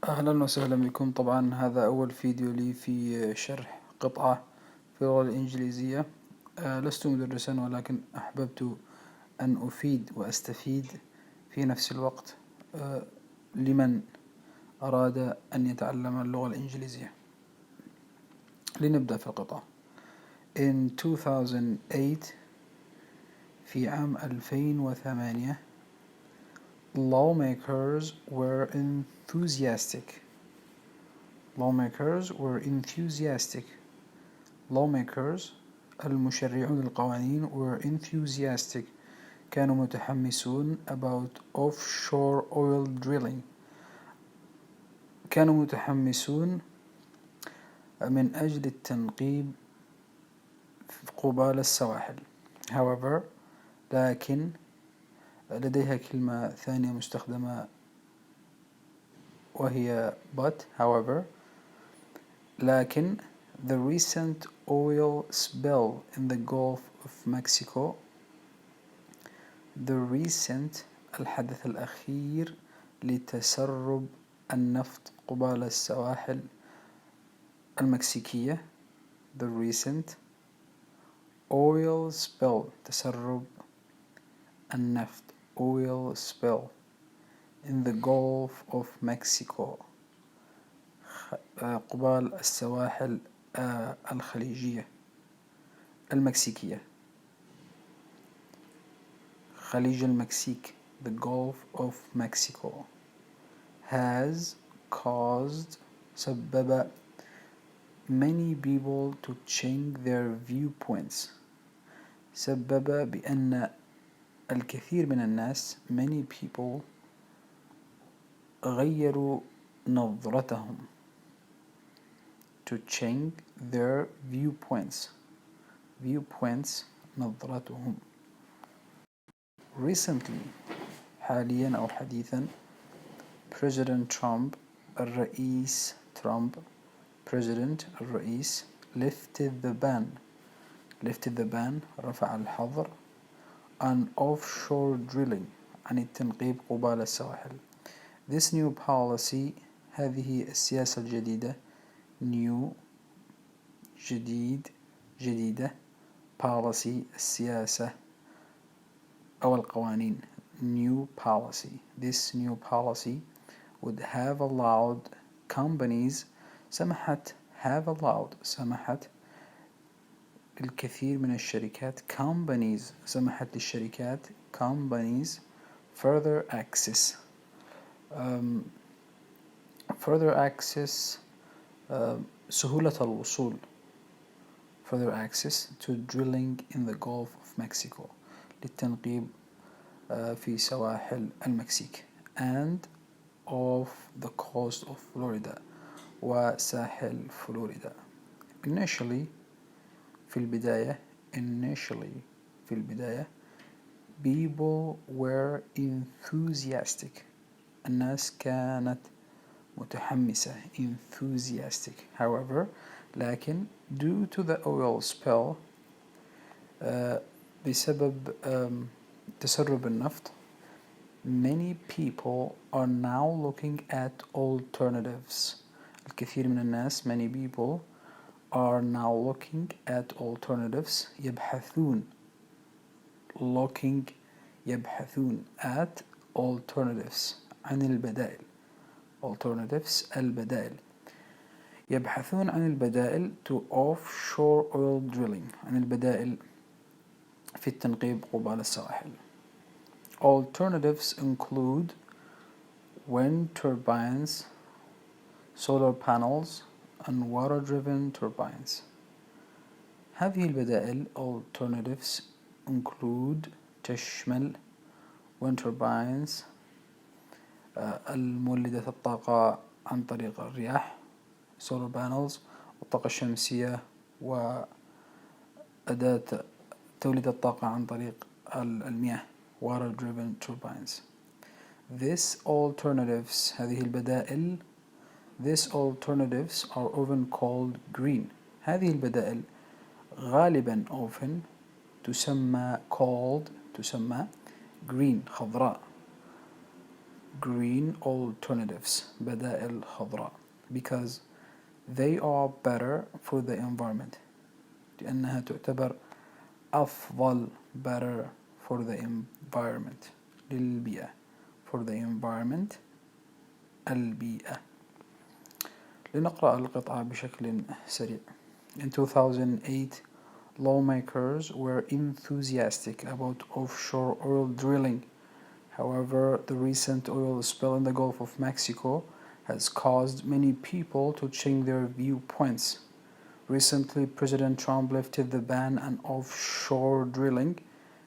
أهلا وسهلا بكم. طبعا هذا أول فيديو لي في شرح قطعة في اللغة الإنجليزية. لست مدرسا، ولكن أحببت أن أفيد وأستفيد في نفس الوقت لمن أراد أن يتعلم اللغة الإنجليزية. لنبدأ في القطعة. In 2008 في عام 2008 lawmakers were enthusiastic. Lawmakers المشرعون القوانين were enthusiastic كانوا متحمسون about offshore oil drilling. كانوا متحمسون من أجل التنقيب قبال السواحل. However، لكن لديها كلمة ثانية مستخدمة وهي however لكن the recent oil spill in the Gulf of Mexico. الحدث الأخير لتسرب النفط قبال السواحل المكسيكية. The recent oil spill تسرب النفط oil spill in the Gulf of Mexico قبال السواحل الخليجية المكسيكية. خليج المكسيك the Gulf of Mexico has caused سبب many people to change their viewpoints. سبب بأن الكثير من الناس many people غيروا نظرتهم to change their viewpoints نظرتهم. Recently حاليا أو حديثا President Trump الرئيس lifted the ban رفع الحظر on offshore drilling عن التنقيب قبال السواحل. This new policy هذه السياسة الجديدة جديدة policy السياسة أو القوانين This new policy would have allowed companies سمحت الكثير من الشركات سمحت للشركات further access سهولة الوصول further access to drilling in the Gulf of Mexico للتنقيب في سواحل المكسيك and off the coast of Florida وساحل فلوريدا. Initially في البداية people were enthusiastic الناس كانت متحمسة enthusiastic. However، لكن due to the oil spill بسبب تسرب النفط many people are now looking at alternatives. الكثير من الناس many people are now looking at alternatives يبحثون at alternatives عن البدائل البدائل يبحثون عن البدائل to offshore oil drilling عن البدائل في التنقيب قبال السواحل. Alternatives include wind turbines, solar panels, and water-driven turbines. هذه البدائل alternatives include تشمل wind turbines المولدة الطاقة عن طريق الرياح solar panels والطاقة الشمسية وأداة توليد الطاقة عن طريق المياه water-driven turbines. هذه البدائل are often called green. هذه البدائل غالبا تسمى green خضراء green alternatives بدائل خضراء because they are better for the environment لأنها تعتبر أفضل better for the environment للبيئة for the environment البيئة. لنقرأ القطعة بشكل سريع. In 2008, lawmakers were enthusiastic about offshore oil drilling. However, the recent oil spill in the Gulf of Mexico has caused many people to change their viewpoints. Recently, President Trump lifted the ban on offshore drilling.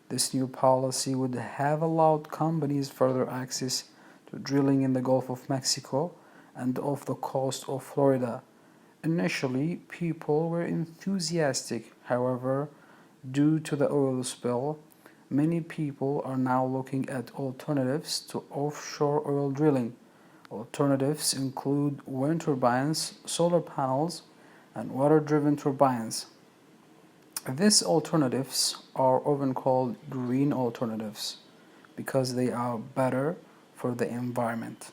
This new policy would have allowed companies further access to drilling in the Gulf of Mexico and off the coast of Florida. Initially, people were enthusiastic. However, due to the oil spill, many people are now looking at alternatives to offshore oil drilling. Alternatives include wind turbines, solar panels, and water-driven turbines. These alternatives are often called green alternatives because they are better for the environment.